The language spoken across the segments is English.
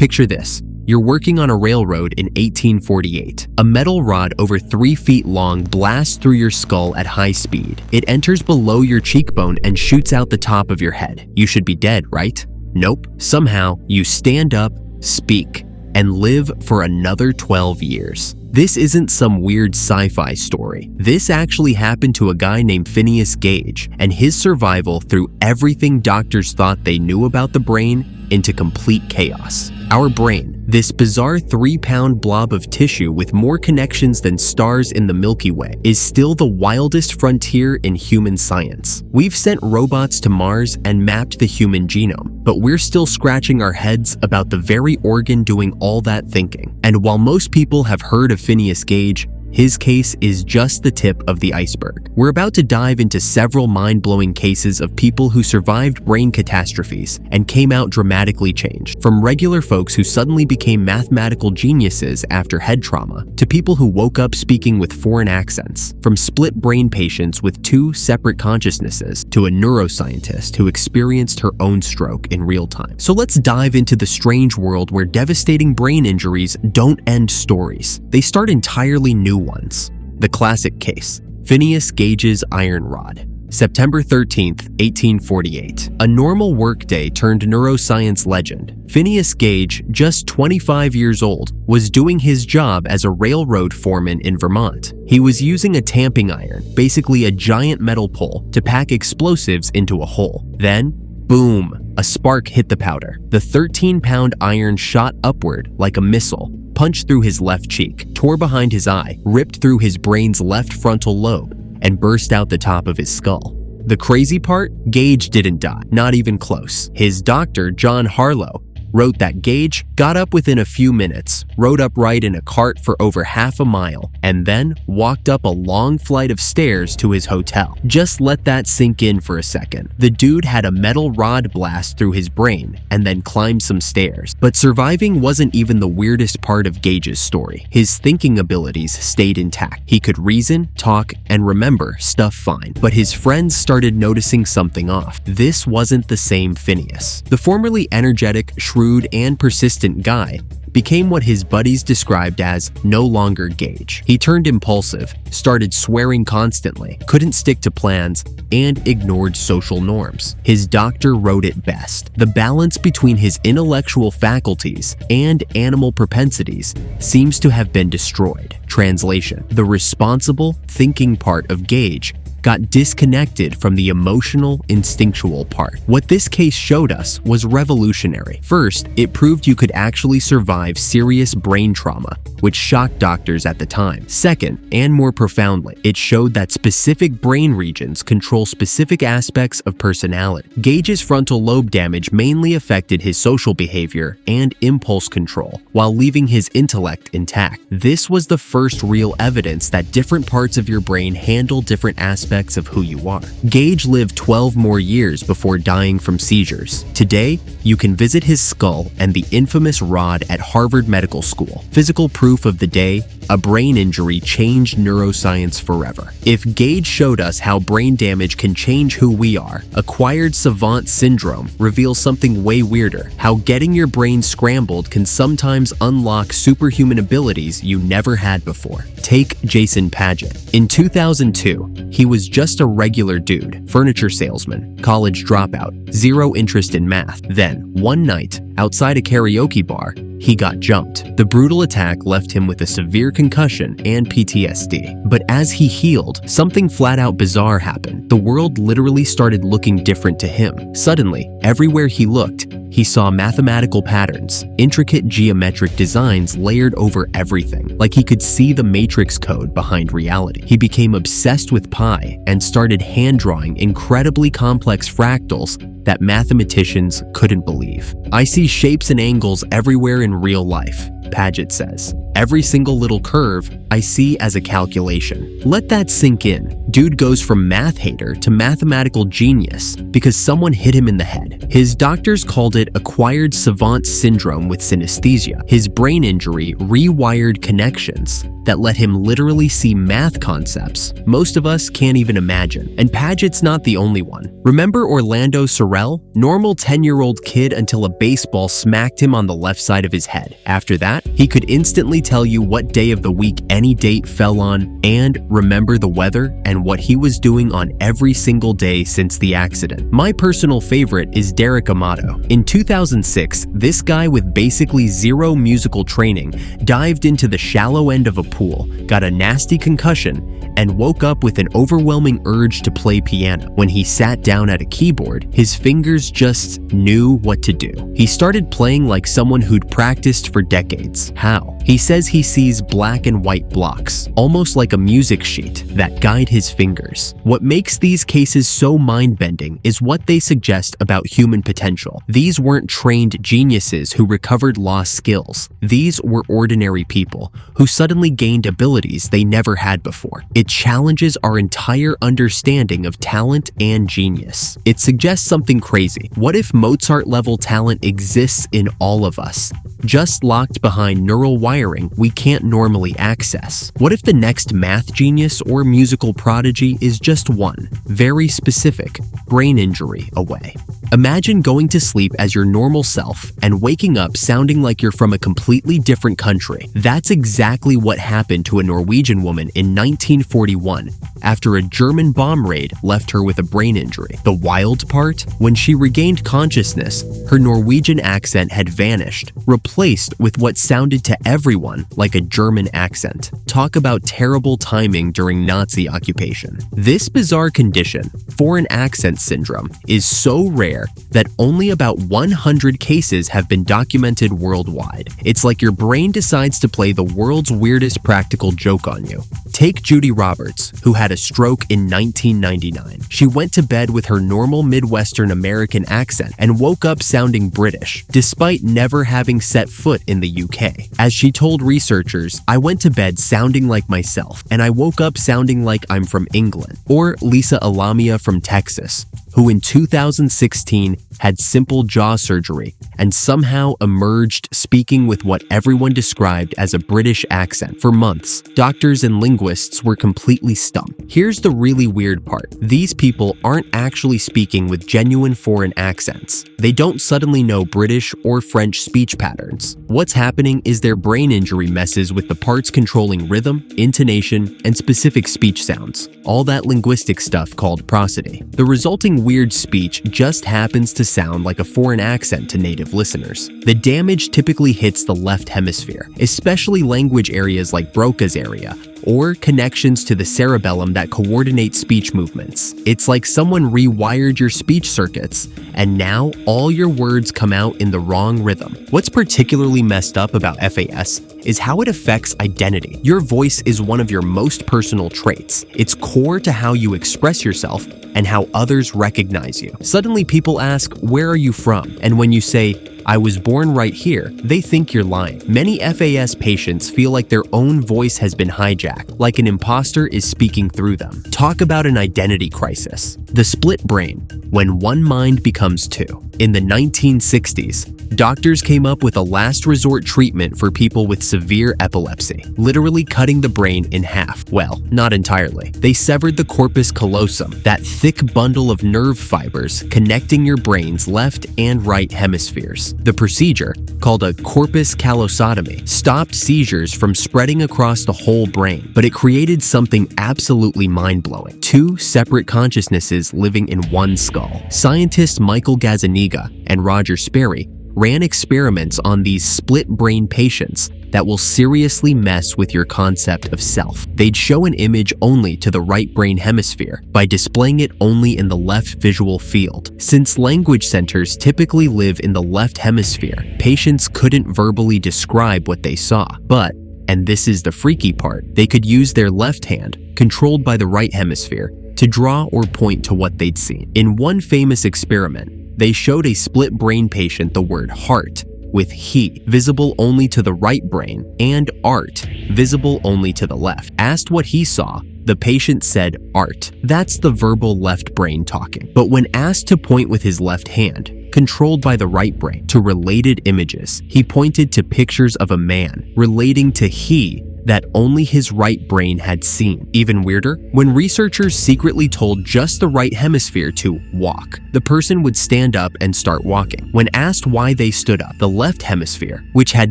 Picture this. You're working on a railroad in 1848. A metal rod over 3 feet long blasts through your skull at high speed. It enters below your cheekbone and shoots out the top of your head. You should be dead, right? Nope. Somehow, you stand up, speak, and live for another 12 years. This isn't some weird sci-fi story. This actually happened to a guy named Phineas Gage, and his survival threw everything doctors thought they knew about the brain into complete chaos. Our brain, this bizarre 3-pound blob of tissue with more connections than stars in the Milky Way, is still the wildest frontier in human science. We've sent robots to Mars and mapped the human genome, but we're still scratching our heads about the very organ doing all that thinking. And while most people have heard of Phineas Gage, his case is just the tip of the iceberg. We're about to dive into several mind-blowing cases of people who survived brain catastrophes and came out dramatically changed. From regular folks who suddenly became mathematical geniuses after head trauma, to people who woke up speaking with foreign accents. From split brain patients with 2 separate consciousnesses, to a neuroscientist who experienced her own stroke in real time. So let's dive into the strange world where devastating brain injuries don't end stories. They start entirely new ones. The classic case, Phineas Gage's iron rod. September 13th, 1848. A normal workday turned neuroscience legend. Phineas Gage, just 25 years old, was doing his job as a railroad foreman in Vermont. He was using a tamping iron, basically a giant metal pole, to pack explosives into a hole. Then, boom, a spark hit the powder. The 13-pound iron shot upward like a missile, punched through his left cheek, tore behind his eye, ripped through his brain's left frontal lobe, and burst out the top of his skull. The crazy part? Gage didn't die, not even close. His doctor, John Harlow, wrote that Gage got up within a few minutes, rode upright in a cart for over half a mile, and then walked up a long flight of stairs to his hotel. Just let that sink in for a second. The dude had a metal rod blast through his brain and then climbed some stairs. But surviving wasn't even the weirdest part of Gage's story. His thinking abilities stayed intact. He could reason, talk, and remember stuff fine. But his friends started noticing something off. This wasn't the same Phineas. The formerly energetic, shrewd, and persistent guy became what his buddies described as no longer Gage. He turned impulsive, started swearing constantly, couldn't stick to plans, and ignored social norms. His doctor wrote it best. The balance between his intellectual faculties and animal propensities seems to have been destroyed. Translation: the responsible, thinking part of Gage got disconnected from the emotional, instinctual part. What this case showed us was revolutionary. First, it proved you could actually survive serious brain trauma, which shocked doctors at the time. Second, and more profoundly, it showed that specific brain regions control specific aspects of personality. Gage's frontal lobe damage mainly affected his social behavior and impulse control, while leaving his intellect intact. This was the first real evidence that different parts of your brain handle different aspects of who you are. Gage lived 12 more years before dying from seizures. Today, you can visit his skull and the infamous rod at Harvard Medical School. Physical proof of the day: a brain injury changed neuroscience forever. If Gage showed us how brain damage can change who we are, acquired Savant syndrome reveals something way weirder: how getting your brain scrambled can sometimes unlock superhuman abilities you never had before. Take Jason Paget. In 2002, he was just a regular dude, furniture salesman, college dropout, zero interest in math. Then, one night, outside a karaoke bar, he got jumped. The brutal attack left him with a severe concussion and PTSD. But as he healed, something flat-out bizarre happened. The world literally started looking different to him. Suddenly, everywhere he looked, he saw mathematical patterns, intricate geometric designs layered over everything, like he could see the matrix code behind reality. He became obsessed with pi and started hand-drawing incredibly complex fractals that mathematicians couldn't believe. I see shapes and angles everywhere in real life. Paget says. Every single little curve I see as a calculation. Let that sink in. Dude goes from math hater to mathematical genius because someone hit him in the head. His doctors called it acquired Savant syndrome with synesthesia. His brain injury rewired connections that let him literally see math concepts most of us can't even imagine. And Paget's not the only one. Remember Orlando Sorrell? Normal 10-year-old kid until a baseball smacked him on the left side of his head. After that, he could instantly tell you what day of the week any date fell on and remember the weather and what he was doing on every single day since the accident. My personal favorite is Derek Amato. In 2006, this guy with basically zero musical training dived into the shallow end of a pool, got a nasty concussion, and woke up with an overwhelming urge to play piano. When he sat down at a keyboard, his fingers just knew what to do. He started playing like someone who'd practiced for decades. How? He says he sees black and white blocks, almost like a music sheet, that guide his fingers. What makes these cases so mind-bending is what they suggest about human potential. These weren't trained geniuses who recovered lost skills. These were ordinary people who suddenly gained abilities they never had before. It challenges our entire understanding of talent and genius. It suggests something crazy. What if Mozart-level talent exists in all of us, just locked behind neural wiring we can't normally access? What if the next math genius or musical prodigy is just one, very specific, brain injury away? Imagine going to sleep as your normal self and waking up sounding like you're from a completely different country. That's exactly what happened to a Norwegian woman in 1941 after a German bomb raid left her with a brain injury. The wild part? When she regained consciousness, her Norwegian accent had vanished, replaced with what sounded to everyone like a German accent. Talk about terrible timing during Nazi occupation. This bizarre condition, foreign accent syndrome, is so rare that only about 100 cases have been documented worldwide. It's like your brain decides to play the world's weirdest practical joke on you. Take Judy Roberts, who had a stroke in 1999. She went to bed with her normal Midwestern American accent and woke up sounding British, despite never having set foot in the UK. As she told researchers, "I went to bed sounding like myself, and I woke up sounding like I'm from England." Or Lisa Alamia from Texas, who in 2016 had simple jaw surgery and somehow emerged speaking with what everyone described as a British accent. For months, doctors and linguists were completely stumped. Here's the really weird part. These people aren't actually speaking with genuine foreign accents. They don't suddenly know British or French speech patterns. What's happening is their brain injury messes with the parts controlling rhythm, intonation, and specific speech sounds. All that linguistic stuff called prosody. The resulting weird speech just happens to sound like a foreign accent to native listeners. The damage typically hits the left hemisphere, especially language areas like Broca's area, or connections to the cerebellum that coordinate speech movements. It's like someone rewired your speech circuits, and now all your words come out in the wrong rhythm. What's particularly messed up about FAS is how it affects identity. Your voice is one of your most personal traits. It's core to how you express yourself and how others recognize you. Suddenly people ask, "Where are you from?" And when you say, "I was born right here," they think you're lying. Many FAS patients feel like their own voice has been hijacked, like an imposter is speaking through them. Talk about an identity crisis. The split brain, when one mind becomes two. In the 1960s, doctors came up with a last resort treatment for people with severe epilepsy, literally cutting the brain in half. Well, not entirely. They severed the corpus callosum, that thick bundle of nerve fibers connecting your brain's left and right hemispheres. The procedure, called a corpus callosotomy, stopped seizures from spreading across the whole brain, but it created something absolutely mind-blowing. Two separate consciousnesses living in one skull. Scientists Michael Gazzaniga and Roger Sperry ran experiments on these split-brain patients that will seriously mess with your concept of self. They'd show an image only to the right brain hemisphere by displaying it only in the left visual field. Since language centers typically live in the left hemisphere, patients couldn't verbally describe what they saw, but, and this is the freaky part, they could use their left hand, controlled by the right hemisphere, to draw or point to what they'd seen. In one famous experiment, they showed a split brain patient the word heart with he visible only to the right brain and art visible only to the left. Asked what he saw, the patient said art. That's the verbal left brain talking. But when asked to point with his left hand, controlled by the right brain, to related images, he pointed to pictures of a man relating to he that only his right brain had seen. Even weirder, when researchers secretly told just the right hemisphere to walk, the person would stand up and start walking. When asked why they stood up, the left hemisphere, which had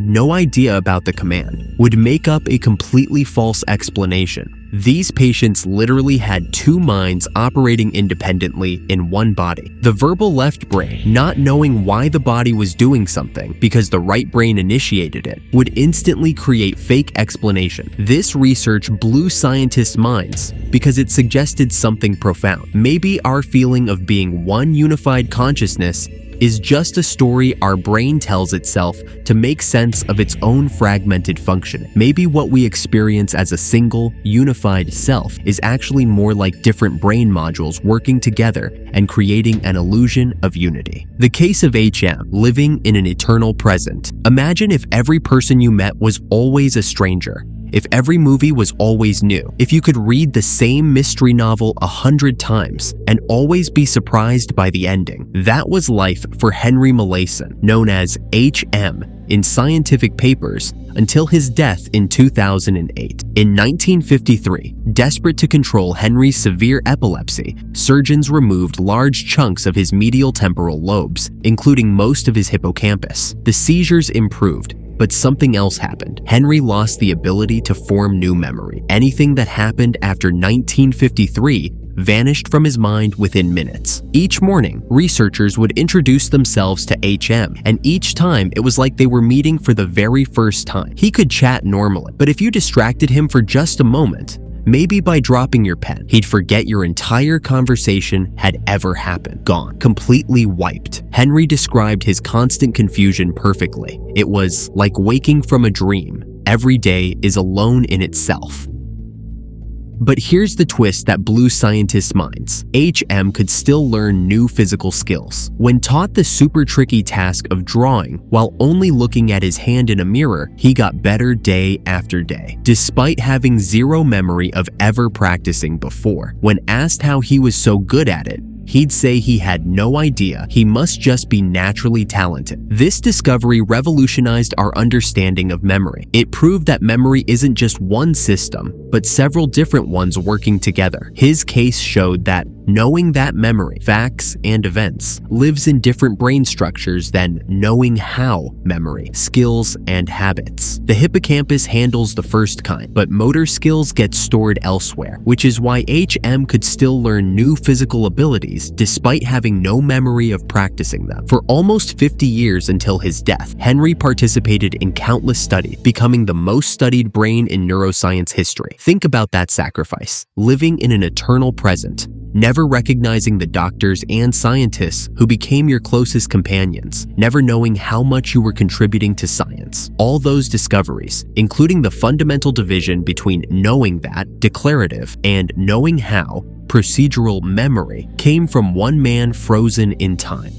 no idea about the command, would make up a completely false explanation. These patients literally had two minds operating independently in one body. The verbal left brain, not knowing why the body was doing something because the right brain initiated it, would instantly create fake explanation. This research blew scientists' minds because it suggested something profound. Maybe our feeling of being one unified consciousness is just a story our brain tells itself to make sense of its own fragmented functioning. Maybe what we experience as a single, unified self is actually more like different brain modules working together and creating an illusion of unity. The case of HM, living in an eternal present. Imagine if every person you met was always a stranger. If every movie was always new, if you could read the same mystery novel 100 times and always be surprised by the ending. That was life for Henry Molaison, known as HM in scientific papers, until his death in 2008. In 1953, desperate to control Henry's severe epilepsy, surgeons removed large chunks of his medial temporal lobes, including most of his hippocampus. The seizures improved, but something else happened. Henry lost the ability to form new memory. Anything that happened after 1953 vanished from his mind within minutes. Each morning, researchers would introduce themselves to HM, and each time it was like they were meeting for the very first time. He could chat normally, but if you distracted him for just a moment, maybe by dropping your pen, he'd forget your entire conversation had ever happened. Gone. Completely wiped. Henry described his constant confusion perfectly. It was like waking from a dream. Every day is alone in itself. But here's the twist that blew scientists' minds. HM could still learn new physical skills. When taught the super tricky task of drawing while only looking at his hand in a mirror, he got better day after day, despite having zero memory of ever practicing before. When asked how he was so good at it, he'd say he had no idea. He must just be naturally talented. This discovery revolutionized our understanding of memory. It proved that memory isn't just one system, but several different ones working together. His case showed that knowing that memory, facts, and events lives in different brain structures than knowing how memory, skills, and habits. The hippocampus handles the first kind, but motor skills get stored elsewhere, which is why HM could still learn new physical abilities despite having no memory of practicing them. For almost 50 years until his death, Henry participated in countless studies, becoming the most studied brain in neuroscience history. Think about that sacrifice, living in an eternal present, never recognizing the doctors and scientists who became your closest companions, never knowing how much you were contributing to science. All those discoveries, including the fundamental division between knowing that, declarative, and knowing how, procedural memory, came from one man frozen in time.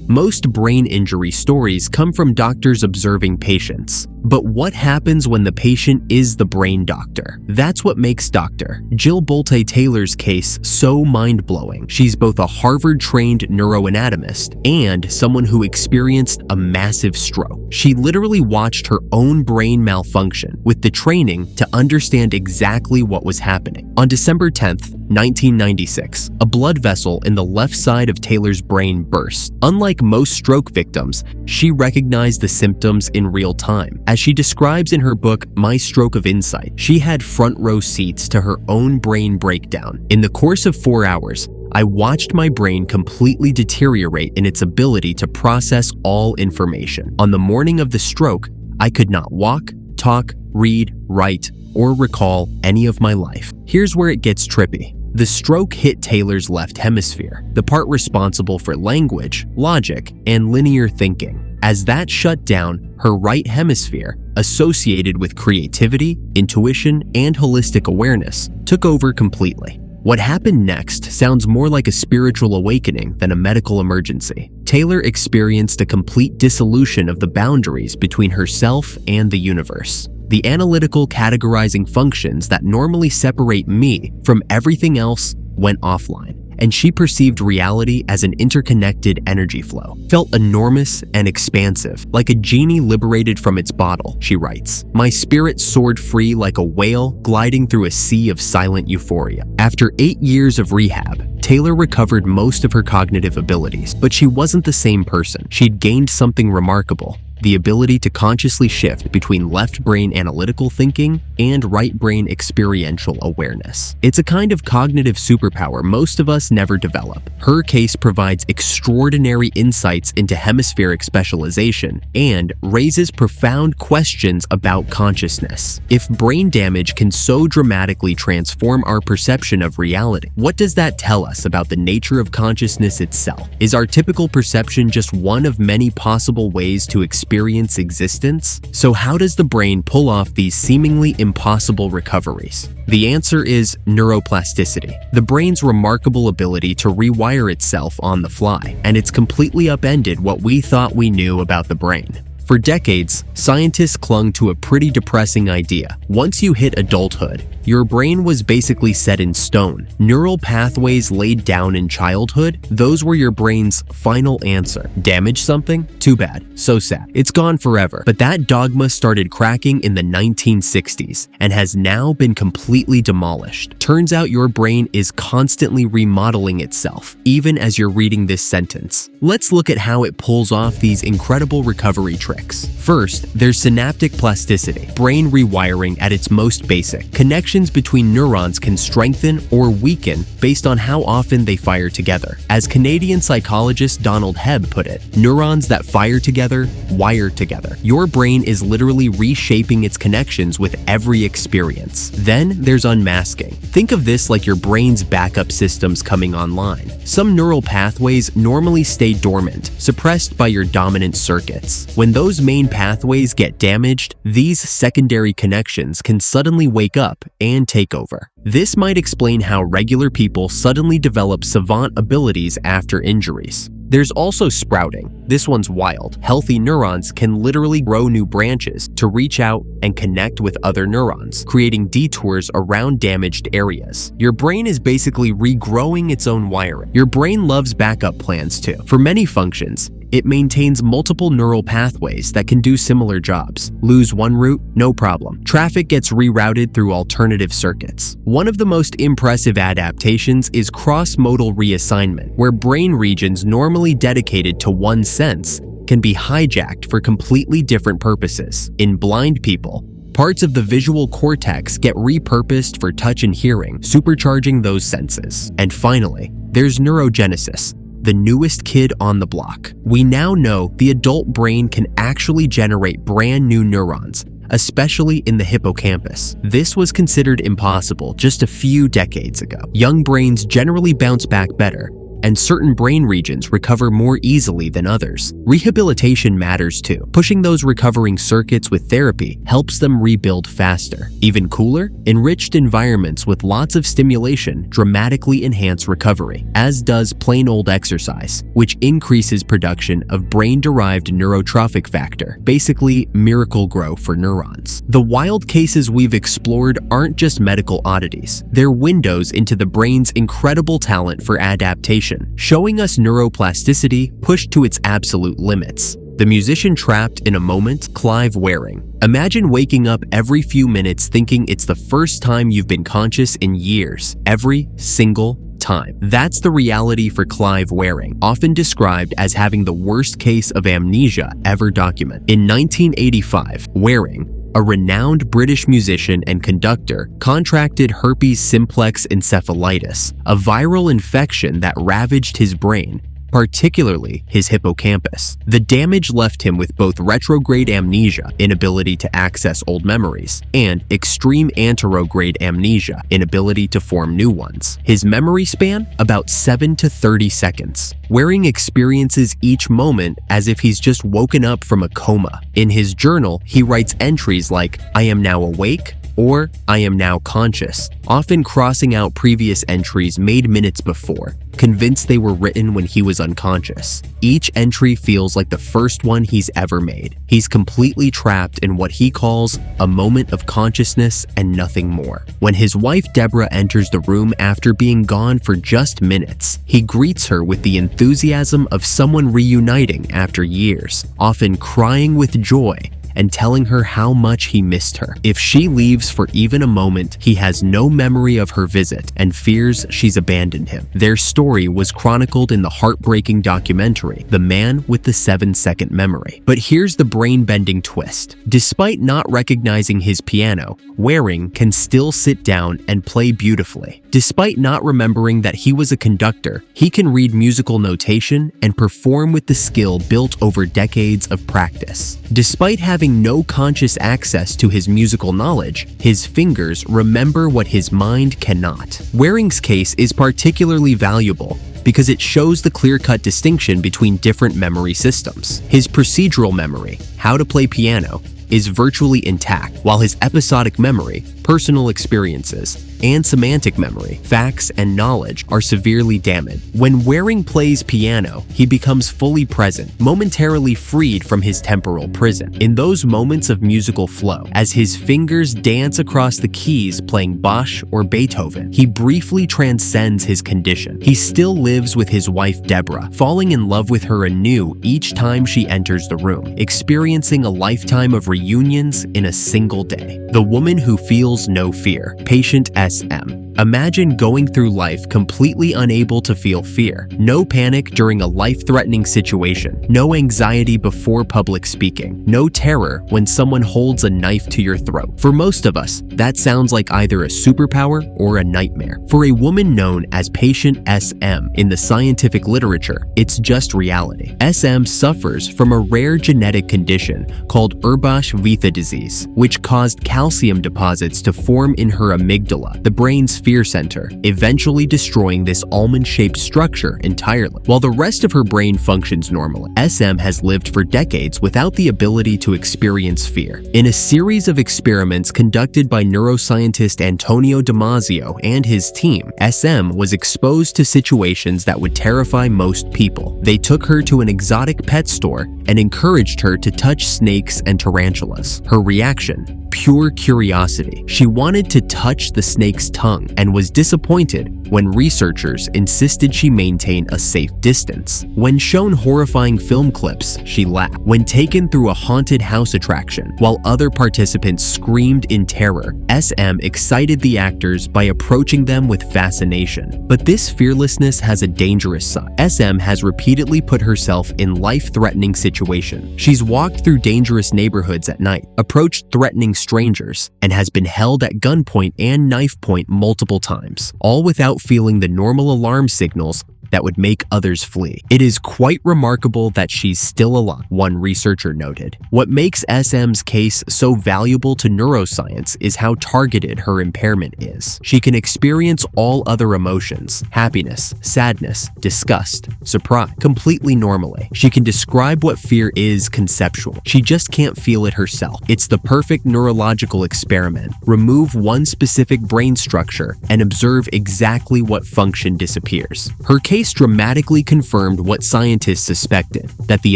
Most brain injury stories come from doctors observing patients. But what happens when the patient is the brain doctor? That's what makes Dr. Jill Bolte Taylor's case so mind-blowing. She's both a Harvard-trained neuroanatomist and someone who experienced a massive stroke. She literally watched her own brain malfunction with the training to understand exactly what was happening. On December 10th, 1996, a blood vessel in the left side of Taylor's brain burst. Unlike most stroke victims, she recognized the symptoms in real time. As she describes in her book, My Stroke of Insight, she had front row seats to her own brain breakdown. In the course of 4 hours, I watched my brain completely deteriorate in its ability to process all information. On the morning of the stroke, I could not walk, talk, read, write, or recall any of my life. Here's where it gets trippy. The stroke hit Taylor's left hemisphere, the part responsible for language, logic, and linear thinking. As that shut down, her right hemisphere, associated with creativity, intuition, and holistic awareness, took over completely. What happened next sounds more like a spiritual awakening than a medical emergency. Taylor experienced a complete dissolution of the boundaries between herself and the universe. The analytical categorizing functions that normally separate me from everything else went offline, and she perceived reality as an interconnected energy flow. Felt enormous and expansive, like a genie liberated from its bottle, she writes. My spirit soared free like a whale gliding through a sea of silent euphoria. After 8 years of rehab, Taylor recovered most of her cognitive abilities, but she wasn't the same person. She'd gained something remarkable: the ability to consciously shift between left brain analytical thinking and right brain experiential awareness. It's a kind of cognitive superpower most of us never develop. Her case provides extraordinary insights into hemispheric specialization and raises profound questions about consciousness. If brain damage can so dramatically transform our perception of reality, what does that tell us about the nature of consciousness itself? Is our typical perception just one of many possible ways to experience existence? So how does the brain pull off these seemingly impossible recoveries? The answer is neuroplasticity, the brain's remarkable ability to rewire itself on the fly, and it's completely upended what we thought we knew about the brain. For decades, scientists clung to a pretty depressing idea. Once you hit adulthood, your brain was basically set in stone. Neural pathways laid down in childhood, those were your brain's final answer. Damage something? Too bad. So sad. It's gone forever. But that dogma started cracking in the 1960s and has now been completely demolished. Turns out your brain is constantly remodeling itself, even as you're reading this sentence. Let's look at how it pulls off these incredible recovery tricks. First, there's synaptic plasticity, brain rewiring at its most basic. Connections between neurons can strengthen or weaken based on how often they fire together. As Canadian psychologist Donald Hebb put it, neurons that fire together, wire together. Your brain is literally reshaping its connections with every experience. Then there's unmasking. Think of this like your brain's backup systems coming online. Some neural pathways normally stay dormant, suppressed by your dominant circuits. When those main pathways get damaged, these secondary connections can suddenly wake up and take over. This might explain how regular people suddenly develop savant abilities after injuries. There's also sprouting. This one's wild. Healthy neurons can literally grow new branches to reach out and connect with other neurons, creating detours around damaged areas. Your brain is basically regrowing its own wiring. Your brain loves backup plans too. For many functions, it maintains multiple neural pathways that can do similar jobs. Lose one route? No problem. Traffic gets rerouted through alternative circuits. One of the most impressive adaptations is cross-modal reassignment, where brain regions normally dedicated to one sense can be hijacked for completely different purposes. In blind people, parts of the visual cortex get repurposed for touch and hearing, supercharging those senses. And finally, there's neurogenesis, the newest kid on the block. We now know the adult brain can actually generate brand new neurons, especially in the hippocampus. This was considered impossible just a few decades ago. Young brains generally bounce back better, and certain brain regions recover more easily than others. Rehabilitation matters too. Pushing those recovering circuits with therapy helps them rebuild faster. Even cooler, enriched environments with lots of stimulation dramatically enhance recovery, as does plain old exercise, which increases production of brain-derived neurotrophic factor, basically miracle grow for neurons. The wild cases we've explored aren't just medical oddities. They're windows into the brain's incredible talent for adaptation, showing us neuroplasticity pushed to its absolute limits. The musician trapped in a moment, Clive wearing. Imagine waking up every few minutes thinking it's the first time you've been conscious in years, every single time. That's the reality for Clive wearing, often described as having the worst case of amnesia ever documented. In 1985, Waring, a renowned British musician and conductor, contracted herpes simplex encephalitis, a viral infection that ravaged his brain, particularly his hippocampus. The damage left him with both retrograde amnesia, inability to access old memories, and extreme anterograde amnesia, inability to form new ones. His memory span? About 7 to 30 seconds. Waring experiences each moment as if he's just woken up from a coma. In his journal, he writes entries like, "I am now awake, or "I am now conscious," often crossing out previous entries made minutes before, convinced they were written when he was unconscious. Each entry feels like the first one he's ever made. He's completely trapped in what he calls a moment of consciousness and nothing more. When his wife Deborah enters the room after being gone for just minutes, he greets her with the enthusiasm of someone reuniting after years, often crying with joy and telling her how much he missed her. If she leaves for even a moment, he has no memory of her visit and fears she's abandoned him. Their story was chronicled in the heartbreaking documentary, The Man with the 7-Second Memory. But here's the brain-bending twist. Despite not recognizing his piano, Waring can still sit down and play beautifully. Despite not remembering that he was a conductor, he can read musical notation and perform with the skill built over decades of practice. Despite having no conscious access to his musical knowledge, his fingers remember what his mind cannot. Waring's case is particularly valuable because it shows the clear-cut distinction between different memory systems. His procedural memory, how to play piano, is virtually intact, while his episodic memory, personal experiences, and semantic memory, facts and knowledge, are severely damaged. When Waring plays piano, he becomes fully present, momentarily freed from his temporal prison. In those moments of musical flow, as his fingers dance across the keys playing Bach or Beethoven, he briefly transcends his condition. He still lives with his wife Deborah, falling in love with her anew each time she enters the room, experiencing a lifetime of reunions in a single day. The woman who feels no fear, patient SM. Imagine going through life completely unable to feel fear. No panic during a life-threatening situation. No anxiety before public speaking. No terror when someone holds a knife to your throat. For most of us, that sounds like either a superpower or a nightmare. For a woman known as patient SM in the scientific literature, it's reality. SM suffers from a rare genetic condition called Urbach-Vitha disease, which caused calcium deposits to form in her amygdala, the brain's fear center, eventually destroying this almond-shaped structure entirely. While the rest of her brain functions normally, SM has lived for decades without the ability to experience fear. In a series of experiments conducted by neuroscientist Antonio Damasio and his team, SM was exposed to situations that would terrify most people. They took her to an exotic pet store and encouraged her to touch snakes and tarantulas. Her reaction? Pure curiosity. She wanted to touch the snake's tongue and was disappointed when researchers insisted she maintain a safe distance. When shown horrifying film clips, she laughed. When taken through a haunted house attraction, while other participants screamed in terror, SM excited the actors by approaching them with fascination. But this fearlessness has a dangerous side. SM has repeatedly put herself in life-threatening situations. She's walked through dangerous neighborhoods at night, approached threatening strangers, and has been held at gunpoint and knife point multiple times, all without feeling the normal alarm signals that would make others flee. It is quite remarkable that she's still alive, one researcher noted. What makes SM's case so valuable to neuroscience is how targeted her impairment is. She can experience all other emotions, happiness, sadness, disgust, surprise, completely normally. She can describe what fear is conceptual. She just can't feel it herself. It's the perfect neurological experiment. Remove one specific brain structure and observe exactly what function disappears. Her case dramatically confirmed what scientists suspected, that the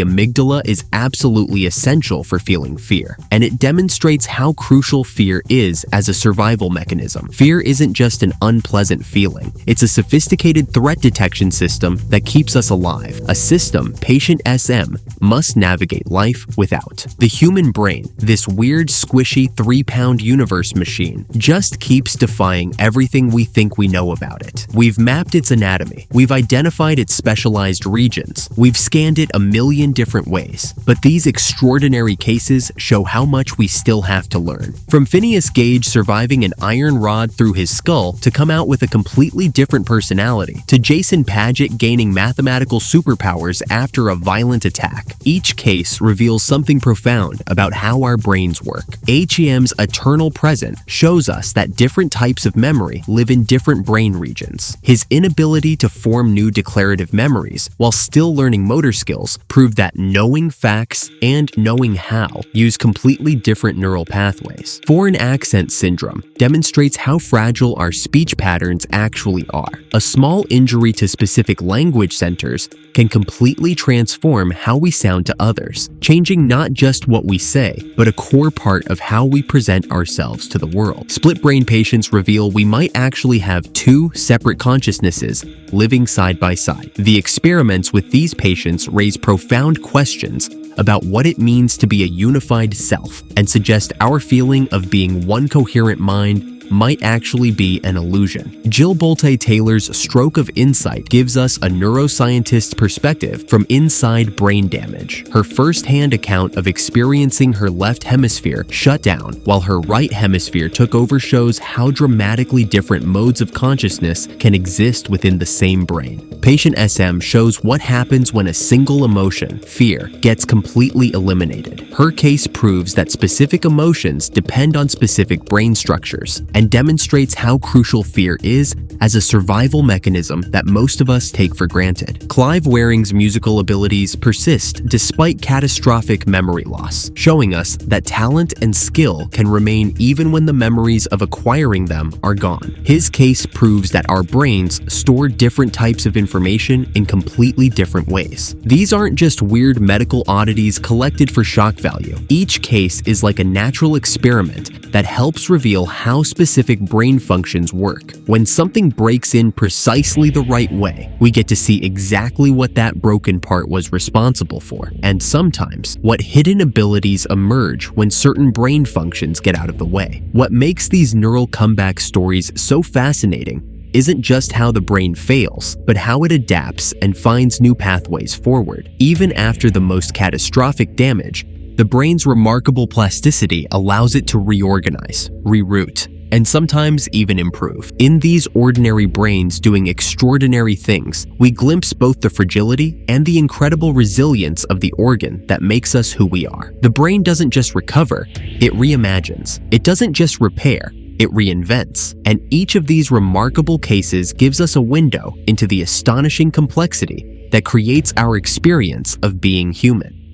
amygdala is absolutely essential for feeling fear, and it demonstrates how crucial fear is as a survival mechanism. Fear isn't just an unpleasant feeling, it's a sophisticated threat detection system that keeps us alive, a system patient SM must navigate life without. The human brain, this weird, squishy 3-pound universe machine, just keeps defying everything we think we know about it. We've mapped its anatomy, we've identified its specialized regions, we've scanned it a million different ways, but these extraordinary cases show how much we still have to learn. From Phineas Gage surviving an iron rod through his skull to come out with a completely different personality, to Jason Padgett gaining mathematical superpowers after a violent attack, each case reveals something profound about how our brains work. HEM's eternal present shows us that different types of memory live in different brain regions. His inability to form new new declarative memories while still learning motor skills prove that knowing facts and knowing how use completely different neural pathways. Foreign accent syndrome demonstrates how fragile our speech patterns actually are. A small injury to specific language centers can completely transform how we sound to others, changing not just what we say, but a core part of how we present ourselves to the world. Split brain patients reveal we might actually have two separate consciousnesses living side by side. The experiments with these patients raise profound questions about what it means to be a unified self and suggest our feeling of being one coherent mind might actually be an illusion. Jill Bolte Taylor's stroke of insight gives us a neuroscientist's perspective from inside brain damage. Her first-hand account of experiencing her left hemisphere shut down while her right hemisphere took over shows how dramatically different modes of consciousness can exist within the same brain. Patient SM shows what happens when a single emotion, fear, gets completely eliminated. Her case proves that specific emotions depend on specific brain structures and demonstrates how crucial fear is as a survival mechanism that most of us take for granted. Clive Waring's musical abilities persist despite catastrophic memory loss, showing us that talent and skill can remain even when the memories of acquiring them are gone. His case proves that our brains store different types of information in completely different ways. These aren't just weird medical oddities collected for shock value. Each case is like a natural experiment that helps reveal how specific brain functions work. When something breaks in precisely the right way, we get to see exactly what that broken part was responsible for, and sometimes what hidden abilities emerge when certain brain functions get out of the way. What makes these neural comeback stories so fascinating isn't just how the brain fails, but how it adapts and finds new pathways forward. Even after the most catastrophic damage, the brain's remarkable plasticity allows it to reorganize, reroute, and sometimes even improve. In these ordinary brains doing extraordinary things, we glimpse both the fragility and the incredible resilience of the organ that makes us who we are. The brain doesn't just recover, it reimagines. It doesn't just repair, it reinvents. And each of these remarkable cases gives us a window into the astonishing complexity that creates our experience of being human.